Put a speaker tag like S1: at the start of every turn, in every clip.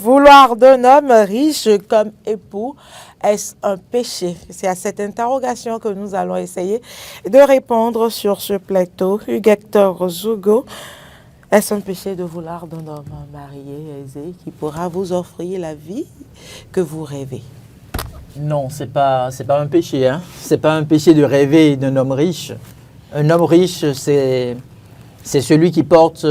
S1: Vouloir d'un homme riche comme époux, est-ce un péché? C'est à cette interrogation que nous allons essayer de répondre sur ce plateau. Hugues-Hector Zougo, est-ce un péché de vouloir d'un homme marié, aisé, qui pourra vous offrir la vie que vous rêvez?
S2: Non, c'est pas un péché. Hein. C'est pas un péché de rêver d'un homme riche. Un homme riche, c'est celui qui porte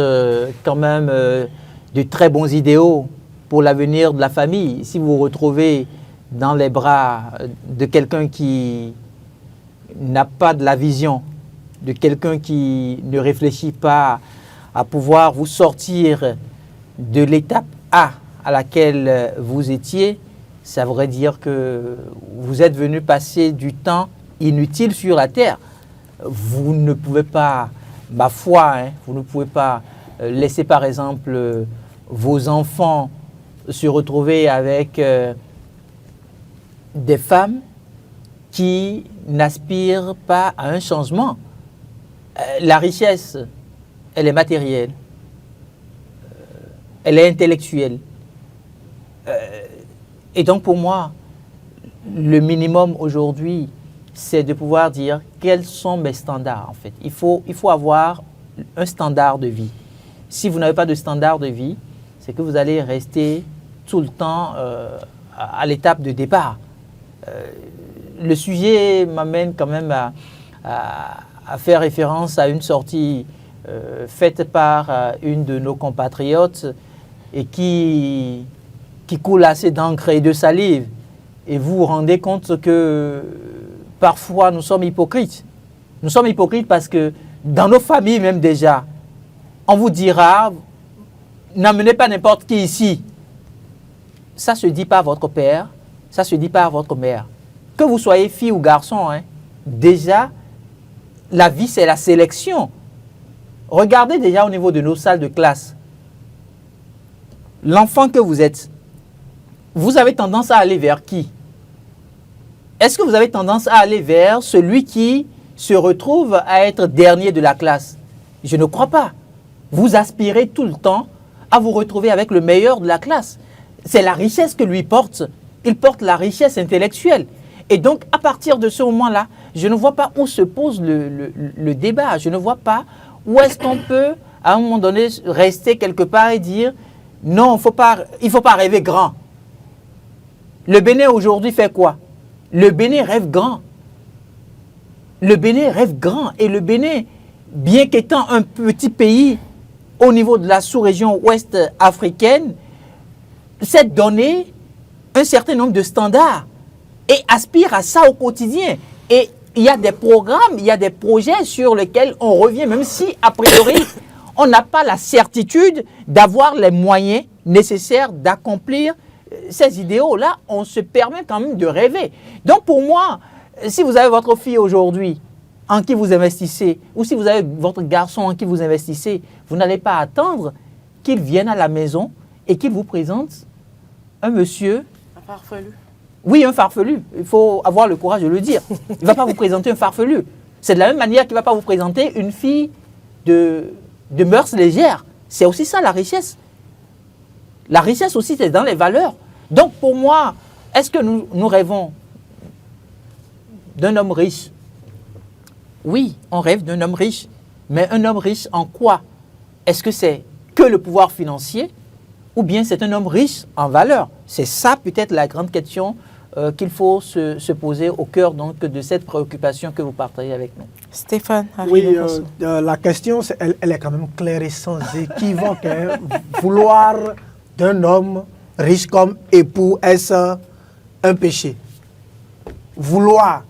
S2: quand même de très bons idéaux pour l'avenir de la famille. Si vous vous retrouvez dans les bras de quelqu'un qui n'a pas de la vision, de quelqu'un qui ne réfléchit pas à pouvoir vous sortir de l'étape A à laquelle vous étiez, ça voudrait dire que vous êtes venu passer du temps inutile sur la terre. Vous ne pouvez pas, ma foi, vous ne pouvez pas laisser par exemple vos enfants se retrouver avec des femmes qui n'aspirent pas à un changement. La richesse, elle est matérielle, elle est intellectuelle. Et donc pour moi, le minimum aujourd'hui, c'est de pouvoir dire quels sont mes standards en fait. Il faut avoir un standard de vie. Si vous n'avez pas de standard de vie, c'est que vous allez rester tout le temps à l'étape de départ. Le sujet m'amène quand même à faire référence à une sortie faite par une de nos compatriotes et qui coule assez d'encre et de salive. Et vous vous rendez compte que parfois nous sommes hypocrites. Nous sommes hypocrites parce que dans nos familles même déjà, on vous dira, n'amenez pas n'importe qui ici. Ça ne se dit pas à votre père, ça ne se dit pas à votre mère. Que vous soyez fille ou garçon, déjà, la vie c'est la sélection. Regardez déjà au niveau de nos salles de classe. L'enfant que vous êtes, vous avez tendance à aller vers qui? Est-ce que vous avez tendance à aller vers celui qui se retrouve à être dernier de la classe? Je ne crois pas. Vous aspirez tout le temps à vous retrouver avec le meilleur de la classe. C'est la richesse que lui porte. Il porte la richesse intellectuelle. Et donc, à partir de ce moment-là, je ne vois pas où se pose le débat. Je ne vois pas où est-ce qu'on peut, à un moment donné, rester quelque part et dire « Non, il ne faut pas rêver grand ». Le Bénin aujourd'hui fait quoi? Le Bénin rêve grand. Le Bénin rêve grand. Et le Bénin, bien qu'étant un petit pays au niveau de la sous-région ouest africaine, s'est donné un certain nombre de standards et aspire à ça au quotidien. Et il y a des programmes, il y a des projets sur lesquels on revient, même si, a priori, on n'a pas la certitude d'avoir les moyens nécessaires d'accomplir ces idéaux-là. On se permet quand même de rêver. Donc pour moi, si vous avez votre fille aujourd'hui en qui vous investissez, ou si vous avez votre garçon en qui vous investissez, vous n'allez pas attendre qu'il vienne à la maison et qu'il vous présente un monsieur...
S1: Un farfelu.
S2: Oui, un farfelu. Il faut avoir le courage de le dire. Il ne va pas vous présenter un farfelu. C'est de la même manière qu'il ne va pas vous présenter une fille de mœurs légères. C'est aussi ça la richesse. La richesse aussi, c'est dans les valeurs. Donc pour moi, est-ce que nous rêvons d'un homme riche? Oui, on rêve d'un homme riche. Mais un homme riche en quoi? Est-ce que c'est que le pouvoir financier ou bien c'est un homme riche en valeurs? C'est ça peut-être la grande question qu'il faut se poser au cœur donc, de cette préoccupation que vous partagez avec nous.
S1: Stéphane,
S3: oui, la question, elle est quand même claire et sans équivoque. Vouloir d'un homme riche comme époux, est-ce un péché? Vouloir.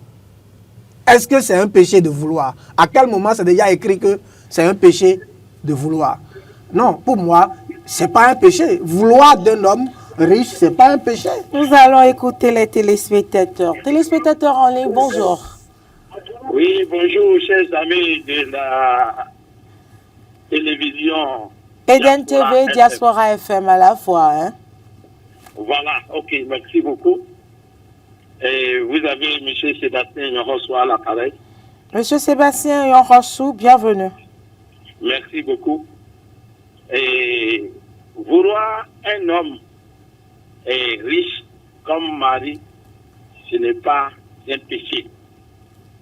S3: Est-ce que c'est un péché de vouloir? À quel moment c'est déjà écrit que c'est un péché de vouloir? Non, pour moi, ce n'est pas un péché. Vouloir d'un homme riche, ce n'est pas un péché.
S1: Nous allons écouter les téléspectateurs. Téléspectateurs en ligne, bonjour.
S4: Oui, bonjour, chers amis de la télévision.
S1: Eden TV, Diaspora FM à la fois.
S4: Voilà, ok, merci beaucoup. Et vous avez M. Sébastien Yonrossou à l'appareil.
S1: Monsieur Sébastien Yonrossou, bienvenue.
S4: Merci beaucoup. Et vouloir un homme est riche comme mari, ce n'est pas un péché.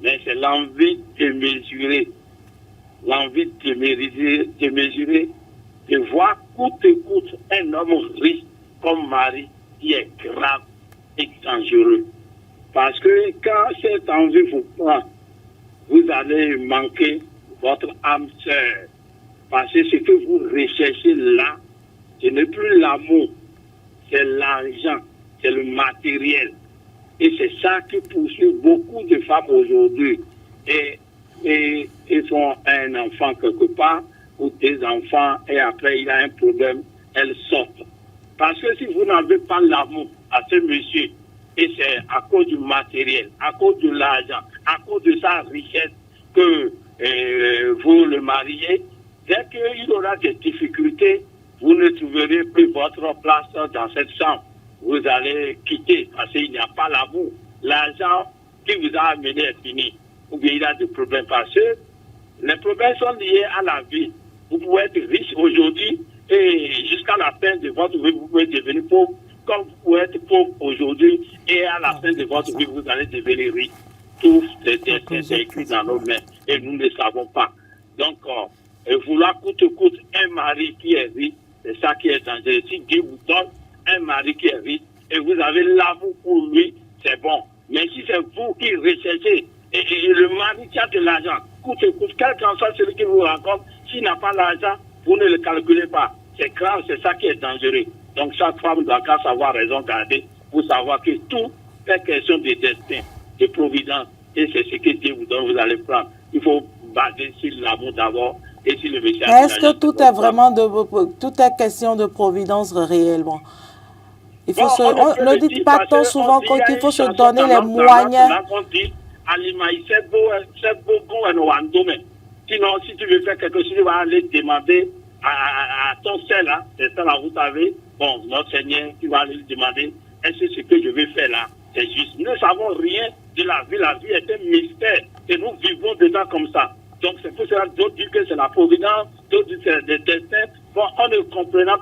S4: Mais c'est l'envie de mesurer, de voir coûte que coûte un homme riche comme mari qui est grave et dangereux. Parce que quand cette envie vous prend, vous allez manquer votre âme sœur. Parce que ce que vous recherchez là, ce n'est plus l'amour, c'est l'argent, c'est le matériel. Et c'est ça qui poursuit beaucoup de femmes aujourd'hui. Et ils font un enfant quelque part, ou des enfants, et après il y a un problème, elles sortent. Parce que si vous n'avez pas l'amour à ce monsieur, et c'est à cause du matériel, à cause de l'argent, à cause de sa richesse que vous le mariez, dès qu'il aura des difficultés, vous ne trouverez plus votre place dans cette chambre. Vous allez quitter parce qu'il n'y a pas l'amour. L'argent qui vous a amené est fini. Ou bien il y a des problèmes parce que les problèmes sont liés à la vie. Vous pouvez être riche aujourd'hui et jusqu'à la fin de votre vie, vous pouvez devenir pauvre. Comme vous pouvez être pauvre aujourd'hui et à la fin de votre vie, vous allez devenir riche. Tout est écrit dans nos mains et nous ne savons pas. Donc, vouloir coûte que coûte un mari qui est riche, c'est ça qui est dangereux. Si Dieu vous donne un mari qui est riche et vous avez l'amour pour lui, c'est bon. Mais si c'est vous qui recherchez et le mari qui a de l'argent, coûte que coûte, quel qu'en soit celui qui vous rencontre, s'il n'a pas l'argent, vous ne le calculez pas. C'est grave, c'est ça qui est dangereux. Donc chaque femme doit savoir raison garder pour savoir que tout est question de destin, de providence. Et c'est ce que Dieu vous donne, vous allez prendre. Il faut baser sur l'amour d'abord et sur le message.
S1: Est-ce que tout est vraiment tout est question de providence réellement? Il faut ne dites pas tant souvent qu'il faut se donner les moyens.
S4: Sinon, si tu veux faire quelque chose, tu vas aller demander à ton Seigneur, là, c'est ça là, vous savez, bon, notre Seigneur, tu vas aller lui demander, est-ce que ce que je vais faire là, c'est juste. Nous ne savons rien de la vie est un mystère, et nous vivons dedans comme ça. Donc c'est pour cela que d'autres disent que c'est la providence, d'autres disent que c'est le destin. Bon, on ne comprend pas,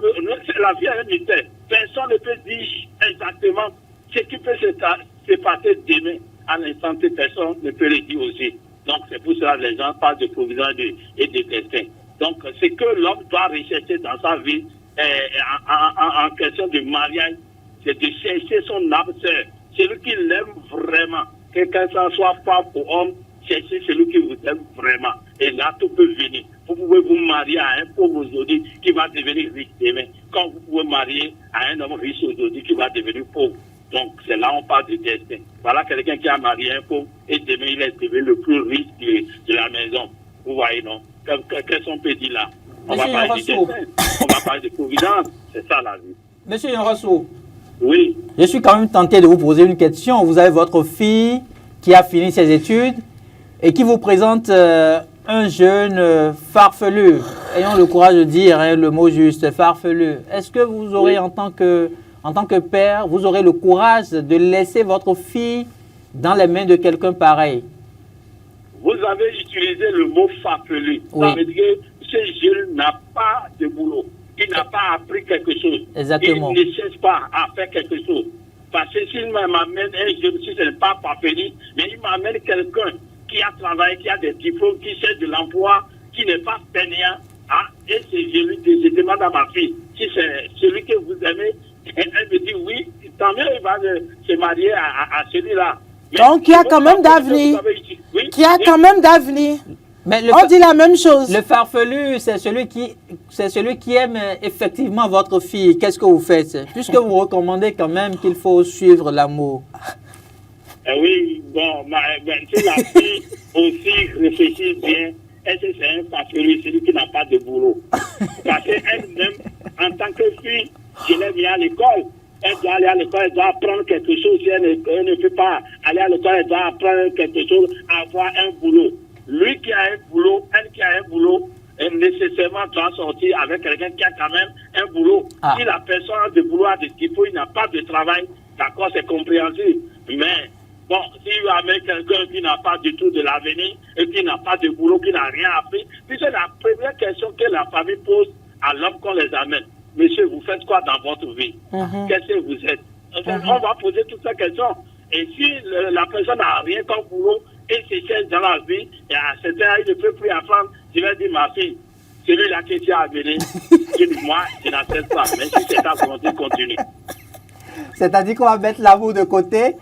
S4: la vie est un mystère. Personne ne peut dire exactement ce qui peut se passer demain. À l'instant, personne ne peut le dire aussi. Donc c'est pour cela que les gens parlent de providence et de destin. Donc, ce que l'homme doit rechercher dans sa vie en question de mariage, c'est de chercher son âme sœur, celui qui l'aime vraiment. Que ça soit femme ou homme, cherchez celui qui vous aime vraiment. Et là, tout peut venir. Vous pouvez vous marier à un pauvre aujourd'hui qui va devenir riche demain, comme vous pouvez marier à un homme riche aujourd'hui qui va devenir pauvre. Donc, c'est là on parle de destin. Voilà quelqu'un qui a marié un pauvre et demain il est devenu le plus riche de la maison. Vous voyez, non? Qu'est-ce qu'on peut dire là? On va parler de destin, on va parler de providence, c'est ça la vie.
S2: Monsieur Yonrasso,
S4: oui.
S2: Je suis quand même tenté de vous poser une question. Vous avez votre fille qui a fini ses études et qui vous présente un jeune farfelu. Ayons le courage de dire le mot juste, farfelu. Est-ce que vous aurez, en tant que père, vous aurez le courage de laisser votre fille dans les mains de quelqu'un pareil?
S4: Vous avez utilisé le mot farfelu.
S2: Oui.
S4: Ça veut dire que ce jeune n'a pas de boulot. Il n'a pas appris quelque chose.
S2: Exactement.
S4: Il ne cherche pas à faire quelque chose. Parce que s'il m'amène un jeune, si ce n'est pas farfelu, mais il m'amène quelqu'un qui a travaillé, qui a des diplômes, qui cherche de l'emploi, qui n'est pas fainéant, et je demande à ma fille, si c'est celui que vous aimez, elle me dit oui, tant mieux, il va se marier à celui-là.
S1: Donc, il y a quand même d'avenir. Qui a quand même d'avenir. On dit la même chose.
S2: Le farfelu, c'est celui qui aime effectivement votre fille. Qu'est-ce que vous faites? Puisque vous recommandez quand même qu'il faut suivre l'amour.
S4: Oui, bon, si la fille aussi réfléchit bien, est-ce que c'est un farfelu, celui qui n'a pas de boulot? Parce qu'elle-même, en tant que fille, je l'ai mis à l'école. Elle doit aller à l'école, elle doit apprendre quelque chose. Si elle ne peut pas aller à l'école, elle doit apprendre quelque chose, avoir un boulot. Lui qui a un boulot, elle qui a un boulot, elle nécessairement doit sortir avec quelqu'un qui a quand même un boulot. Si la personne a de boulot, a des diplômes, il n'a pas de travail, d'accord, c'est compréhensible. Mais bon, s'il amène quelqu'un qui n'a pas du tout de l'avenir et qui n'a pas de boulot, qui n'a rien appris, puis c'est la première question que la famille pose à l'homme qu'on les amène. monsieur, vous faites quoi dans votre vie? Qu'est-ce que vous êtes? Enfin, on va poser toutes ces questions. Et si la personne n'a rien comme boulot et se cherche dans la vie, et à certains âge, il ne peut plus apprendre, je vais dire, ma fille, celui-là qui t'y a amené, moi, je n'accepte pas. Mais si c'est ta volonté, continue.
S2: C'est-à-dire qu'on va mettre l'amour de côté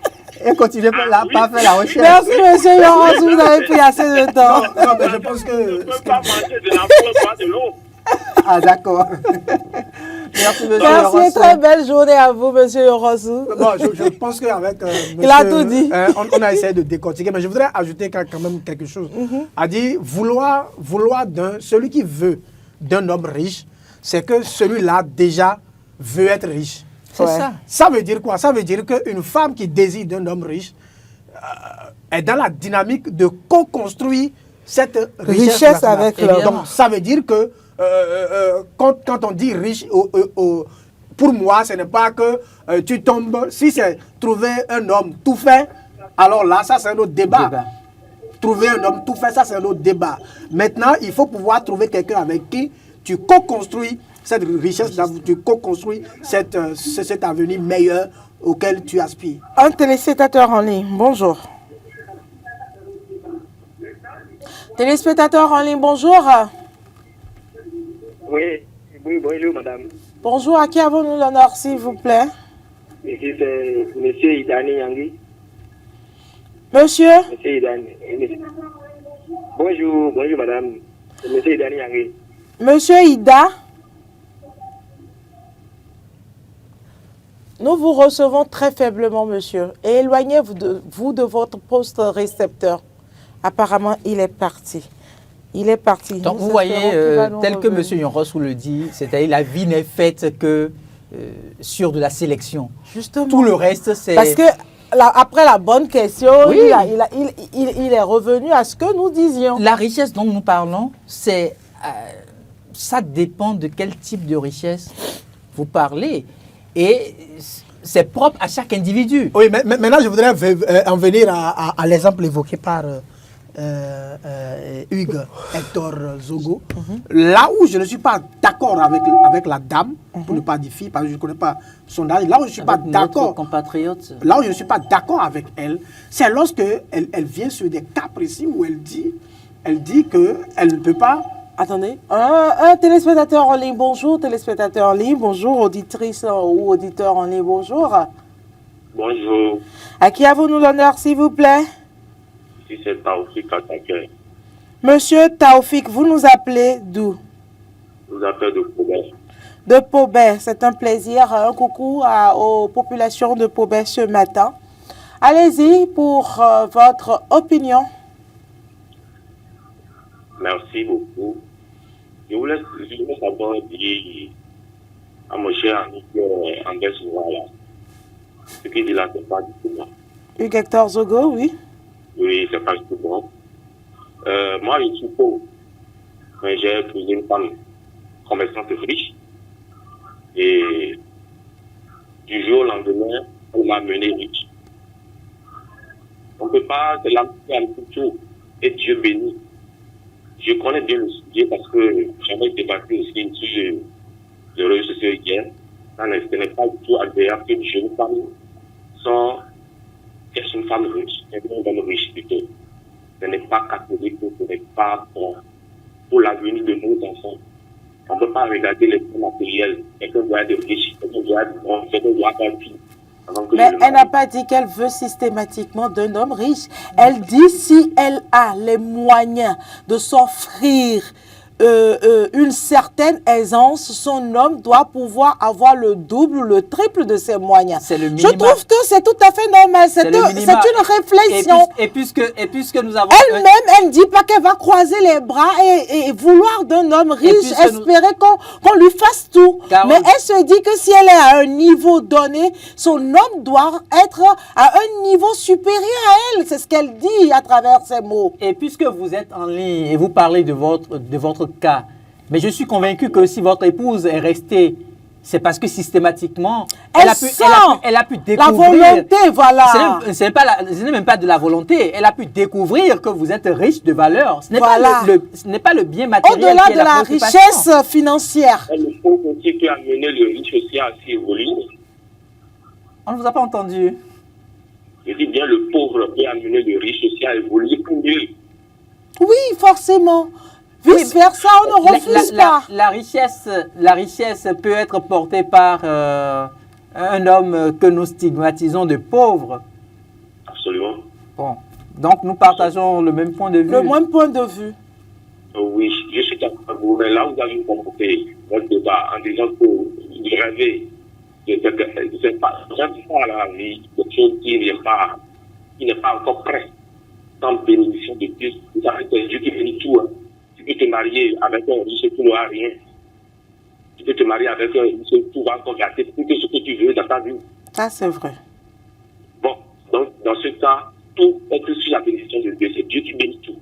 S2: et continuer pas faire la recherche.
S1: Merci, monsieur Laurence, vous avez pris assez de temps.
S3: Non, mais je pense
S4: On ne
S3: que...
S4: peut pas manger de la poule, pas de l'eau.
S2: Ah, d'accord. Merci, monsieur
S1: Merci,
S2: Laurence.
S1: très belle journée à vous, monsieur Laurensou.
S3: Bon, je pense qu'avec
S1: Il a tout dit.
S3: On a essayé de décortiquer, mais je voudrais ajouter quand même quelque chose. A dit, vouloir celui qui veut d'un homme riche, c'est que celui-là déjà veut être riche.
S2: C'est ça.
S3: Ça veut dire quoi? Ça veut dire qu'une femme qui désire d'un homme riche est dans la dynamique de co-construire cette
S1: Richesse avec
S2: l'homme.
S3: Donc, ça veut dire que quand on dit riche, pour moi, ce n'est pas que tu tombes, si c'est trouver un homme tout fait, alors là, ça c'est un autre débat. Trouver un homme tout fait, ça c'est un autre débat. Maintenant, il faut pouvoir trouver quelqu'un avec qui tu co-construis cette richesse, tu co-construis cet avenir meilleur auquel tu aspires.
S1: Un téléspectateur en ligne, bonjour. Téléspectateur en ligne, bonjour.
S5: Oui, bonjour madame.
S1: Bonjour, à qui avons-nous l'honneur, s'il vous plaît?
S5: Ici c'est monsieur Idani Yangi.
S1: Monsieur?
S5: Monsieur Idani. Bonjour madame. C'est monsieur Idani Yangi.
S1: Monsieur Ida? Nous vous recevons très faiblement, monsieur. Et éloignez-vous de votre poste récepteur. Apparemment, il est parti. Il est parti.
S2: Donc,
S1: Nous
S2: vous voyez,
S1: espérons qu'il va nous
S2: tel que
S1: revenir.
S2: M. Yonrossou le dit, c'est-à-dire la vie n'est faite que sur de la sélection.
S1: Justement.
S2: Tout le reste, c'est...
S1: Parce que après la bonne question,
S2: Oui.
S1: il est revenu à ce que nous disions.
S2: La richesse dont nous parlons, c'est... ça dépend de quel type de richesse vous parlez. Et c'est propre à chaque individu.
S3: Oui, mais maintenant je voudrais en venir à l'exemple évoqué par Hugues Hector Zogo. Là où je ne suis pas d'accord avec la dame, pour ne pas dire fille, parce que je ne connais pas son âge, là où je ne suis pas
S2: Avec notre
S3: d'accord,
S2: compatriote.
S3: là où je ne suis pas d'accord avec elle, c'est lorsque elle vient sur des cas précis où elle dit qu'elle ne peut pas.
S1: Attendez. Un téléspectateur en ligne, bonjour. Téléspectateur en ligne, bonjour. Auditrice ou auditeur en ligne, bonjour.
S4: Bonjour,
S1: À qui avons-nous l'honneur, s'il vous plaît?
S4: si c'est Taoufik Attaquer,
S1: Monsieur Taoufik, vous nous appelez d'où?
S4: je vous appelle de Québec.
S1: De Pobet. C'est un plaisir. Un coucou aux populations de Pobet ce matin. Allez-y pour votre opinion.
S4: Merci beaucoup. Je voulais d'abord dire à mon cher ami André Souvala, ce qu'il dit là, c'est pas du tout bon.
S1: Hugues Hector Zogo, oui.
S4: Oui, c'est pas du tout bon. Moi, je suis pauvre. Mais j'ai épousé une femme commerçante riche. Et du jour au lendemain, on m'a mené riche. On ne peut pas se lancer à tout et Dieu bénit. Je connais bien le sujet parce que j'avais débattu aussi sur les réseaux sociaux hier. Ce n'est pas du tout agréable qu'une jeune femme est une femme riche, un homme riche plutôt. Ce n'est pas catholique, ce n'est pas bon pour l'avenir de nos enfants. On ne peut pas regarder les fonds matériels. Quelqu'un doit être riche, quelqu'un doit être bon, quelqu'un doit être fille.
S1: Mais elle n'a pas dit qu'elle veut systématiquement d'un homme riche. Elle dit si elle a les moyens de s'offrir une certaine aisance, son homme doit pouvoir avoir le double ou le triple de ses moyens.
S2: C'est le
S1: Je
S2: minimum.
S1: trouve que c'est tout à fait normal. C'est
S2: le minimum.
S1: une réflexion.
S2: Et puisque nous avons...
S1: Elle-même, elle ne dit pas qu'elle va croiser les bras et vouloir d'un homme riche,
S2: puisque nous-
S1: espérer qu'on lui fasse tout.
S2: Car
S1: Mais
S2: on-
S1: elle se dit que si elle est à un niveau donné, son homme doit être à un niveau supérieur à elle. C'est ce qu'elle dit à travers ces mots.
S2: Et puisque vous êtes en ligne et vous parlez de votre cas, mais je suis convaincu que si votre épouse est restée c'est parce que systématiquement,
S1: Elle
S2: elle a pu
S1: la
S2: découvrir.
S1: volonté, voilà.
S2: Ce n'est même pas de la volonté. Elle a pu découvrir que vous êtes riche de valeur. Ce n'est
S1: Voilà.
S2: ce n'est pas le bien matériel
S1: Au-delà
S2: qui est
S1: de la
S2: préoccupation.
S1: richesse financière.
S4: Et le pauvre aussi peut amener le riche aussi à s'y évoluer.
S2: On ne vous a pas entendu.
S4: Je dis bien, le pauvre peut amener le riche aussi à évoluer pour mieux.
S1: Oui, forcément. Vice-versa, on ne refuse pas.
S2: La richesse peut être portée par un homme que nous stigmatisons de pauvre.
S4: Absolument.
S2: Bon. Donc nous partageons le même point de vue.
S1: Le même point de vue.
S4: Oui, je suis d'accord avec vous, mais là, vous avez commenté votre débat en disant que vous rêvez de cette fois à la vie, quelque chose qui n'est pas encore prêt. Sans bénédiction de Dieu, vous savez, c'est Dieu qui bénit tout. Hein. Tu peux te marier avec un riche qui n'aura rien. Tu peux te marier avec un riche qui va encore gâter tout ce que tu veux dans ta vie.
S1: Ça, c'est vrai.
S4: Bon, donc dans ce cas, tout est que sur la bénédiction de Dieu. C'est Dieu qui bénit tout.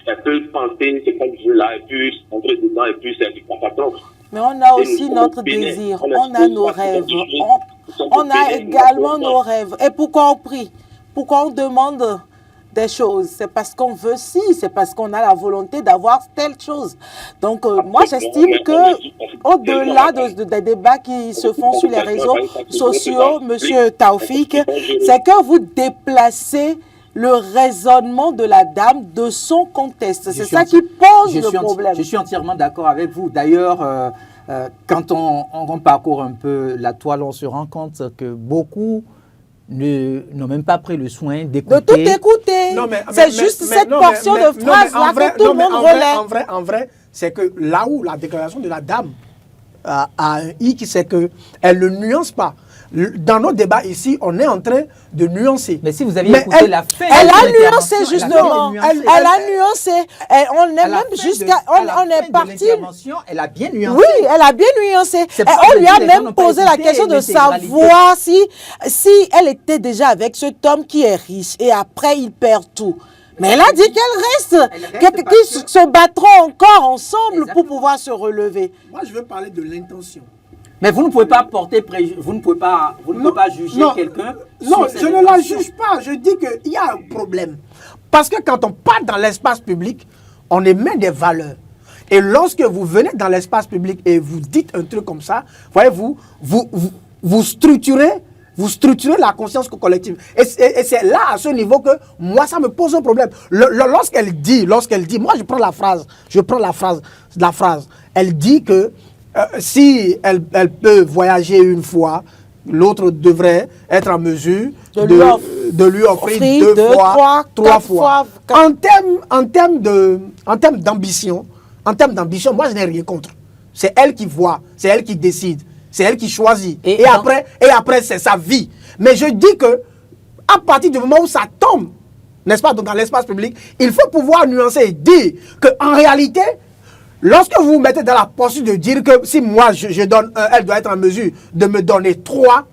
S4: Elle peut penser ce qu'elle veut là, et puis entrer dedans, et puis c'est du catastrophe.
S1: Mais on a aussi notre désir, on a nos rêves, on a également nos rêves. Et pourquoi on prie? Pourquoi on demande des choses? C'est parce qu'on veut ci, c'est parce qu'on a la volonté d'avoir telle chose. Donc moi j'estime que au-delà des débats qui se font sur les réseaux sociaux, Monsieur Taoufik, c'est que vous déplacez le raisonnement de la dame de son contexte. C'est ça qui pose le problème.
S2: Je suis entièrement d'accord avec vous. D'ailleurs, quand on parcourt un peu la toile, on se rend compte que beaucoup n'ont même pas pris le soin d'écouter.
S1: De tout écouter. C'est juste cette portion de phrase-là que tout le monde relaie.
S3: En vrai, c'est que là où la déclaration de la dame a un hic, c'est qu'elle ne nuance pas. Dans nos débats ici, on est en train de nuancer.
S2: Mais si vous aviez écouté la fin,
S1: elle a nuancé justement. Elle a nuancé. On est même jusqu'à, on est parti.
S2: Elle a bien nuancé.
S1: Oui, elle a bien nuancé. Et on lui a même posé la question de savoir si elle était déjà avec cet homme qui est riche et après il perd tout. Mais elle a dit qu'elle reste, qu'ils se battront encore ensemble pour pouvoir se relever.
S3: Moi, je veux parler de l'intention.
S2: Mais vous ne pouvez pas porter vous ne pouvez pas juger quelqu'un.
S3: Non, je ne la juge pas. Je dis qu'il y a un problème. Parce que quand on part dans l'espace public, on émet des valeurs. Et lorsque vous venez dans l'espace public et vous dites un truc comme ça, voyez, vous structurez la conscience collective. Et c'est là, à ce niveau, que moi, ça me pose un problème. Lorsqu'elle dit, moi, je prends la phrase. Elle dit que si elle peut voyager une fois, l'autre devrait être en mesure de lui offrir deux fois, trois fois. En termes d'ambition, moi je n'ai rien contre. C'est elle qui voit, c'est elle qui décide, c'est elle qui choisit. Et après c'est sa vie. Mais je dis que à partir du moment où ça tombe, n'est-ce pas, dans l'espace public, il faut pouvoir nuancer et dire qu'en réalité, lorsque vous vous mettez dans la posture de dire que si moi je donne un, elle doit être en mesure de me donner 3,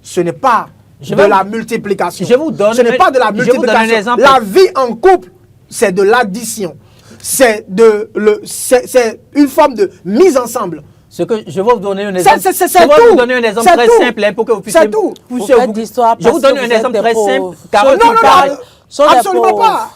S3: ce n'est pas la multiplication. Ce n'est pas de la multiplication. La vie en couple, c'est de l'addition. C'est une forme de mise ensemble.
S2: Je vais vous donner un exemple.
S3: Vous
S2: donner un exemple très simple pour que vous puissiez.
S3: C'est tout.
S2: Je vous donne un exemple très simple. Carole,
S3: absolument pas.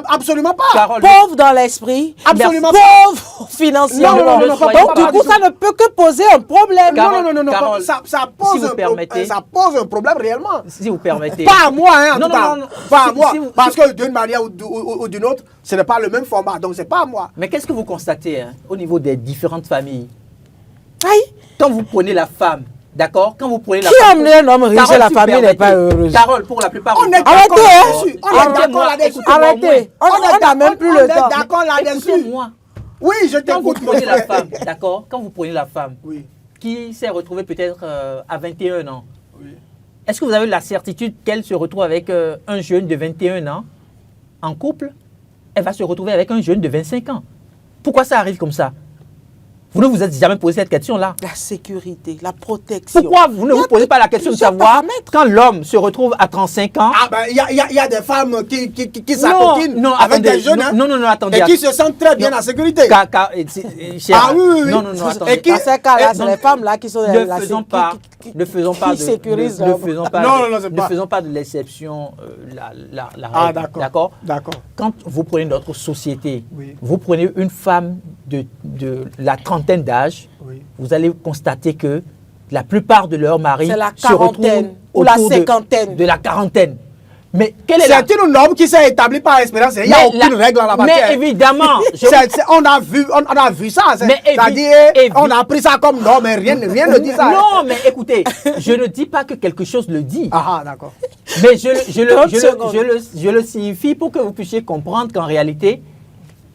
S3: Absolument pas.
S1: Pauvre dans l'esprit, pauvre financièrement. Donc du coup, ça ne peut que poser un problème.
S3: Non. Ça pose un problème réellement.
S2: Si vous permettez.
S3: Pas à moi, hein, en tout cas. Pas à moi. Parce que d'une manière ou d'une autre, ce n'est pas le même format. Donc c'est pas à moi.
S2: Mais qu'est-ce que vous constatez au niveau des différentes familles?
S1: Aïe.
S2: Quand vous prenez la femme, d'accord? Quand vous prenez la
S1: femme. Qui
S2: femme.
S1: aime un homme riche et la famille n'est pas heureuse?
S2: Carole, pour la plupart.
S3: On est d'accord là-dessus. On est d'accord là-dessus.
S1: Arrêtez. On n'a même plus le temps.
S3: On est d'accord là-dessus.
S2: Moi.
S3: Oui, je t'écoute.
S2: Quand vous prenez la femme, d'accord? Quand vous prenez la femme,
S3: oui,
S2: qui s'est retrouvée peut-être à 21 ans,
S3: oui,
S2: est-ce que vous avez la certitude qu'elle se retrouve avec un jeune de 21 ans en couple? Elle va se retrouver avec un jeune de 25 ans. Pourquoi ça arrive comme ça? Vous ne vous êtes jamais posé cette question-là.
S1: La sécurité, la protection.
S2: Pourquoi vous ne vous posez pas la question de
S1: plusieurs
S2: savoir
S1: paramètres.
S2: quand l'homme se retrouve à 35 ans?
S3: Ah ben, il y a des femmes qui s'acoquinent avec
S2: attendez,
S3: des jeunes, hein,
S2: non, attendez.
S3: et qui se sentent très bien en sécurité.
S2: Ah
S3: oui.
S2: Non, attendez.
S3: Et qui-
S1: Dans ces cas-là, c'est
S2: non,
S1: les femmes là qui sont
S2: Ne faisons pas, ne faisons pas
S1: qui sécurisent
S2: ne
S1: l'homme.
S2: faisons pas,
S3: Non, c'est
S2: ne
S3: pas.
S2: faisons pas de l'exception la
S3: Ah
S2: règle.
S3: d'accord. D'accord.
S2: Quand vous prenez notre société,
S3: Oui.
S2: vous prenez une femme de la trentaine d'âge,
S3: Oui.
S2: vous allez constater que la plupart de leurs maris
S1: C'est la
S2: se retrouvent
S1: quarantaine ou la
S2: autour
S1: cinquantaine.
S2: de la quarantaine. Mais quelle est la...
S3: C'est une norme qui s'est établie par expérience. Il n'y a
S2: Mais
S3: aucune règle en la matière.
S2: Mais évidemment,
S3: On a vu ça.
S2: Mais
S3: C'est-à-dire, on a pris ça comme norme, mais rien ne dit ça.
S2: Non, mais écoutez, je ne dis pas que quelque chose le dit.
S3: Ah, d'accord.
S2: Mais
S1: 30 secondes.
S2: je le signifie pour que vous puissiez comprendre qu'en réalité,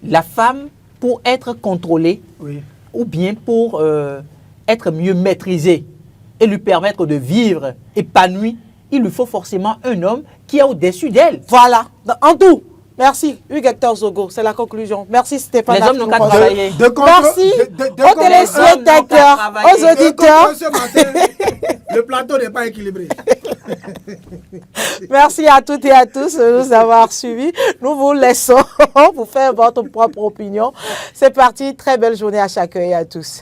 S2: la femme, pour être contrôlée,
S3: Oui.
S2: ou bien pour être mieux maîtrisée et lui permettre de vivre épanoui, il lui faut forcément un homme qui est au-dessus d'elle.
S1: Voilà. En tout. Merci, Hugues Hector Zogo. C'est la conclusion. Merci Stéphane.
S2: Les hommes n'ont qu'à
S1: Apinoposo.
S2: travailler.
S1: Merci aux téléspectateurs, aux auditeurs.
S3: Ce matin, le plateau n'est pas équilibré.
S1: Merci à toutes et à tous de nous avoir suivis. Nous vous laissons vous faire votre propre opinion. C'est parti. Très belle journée à chacun et à tous.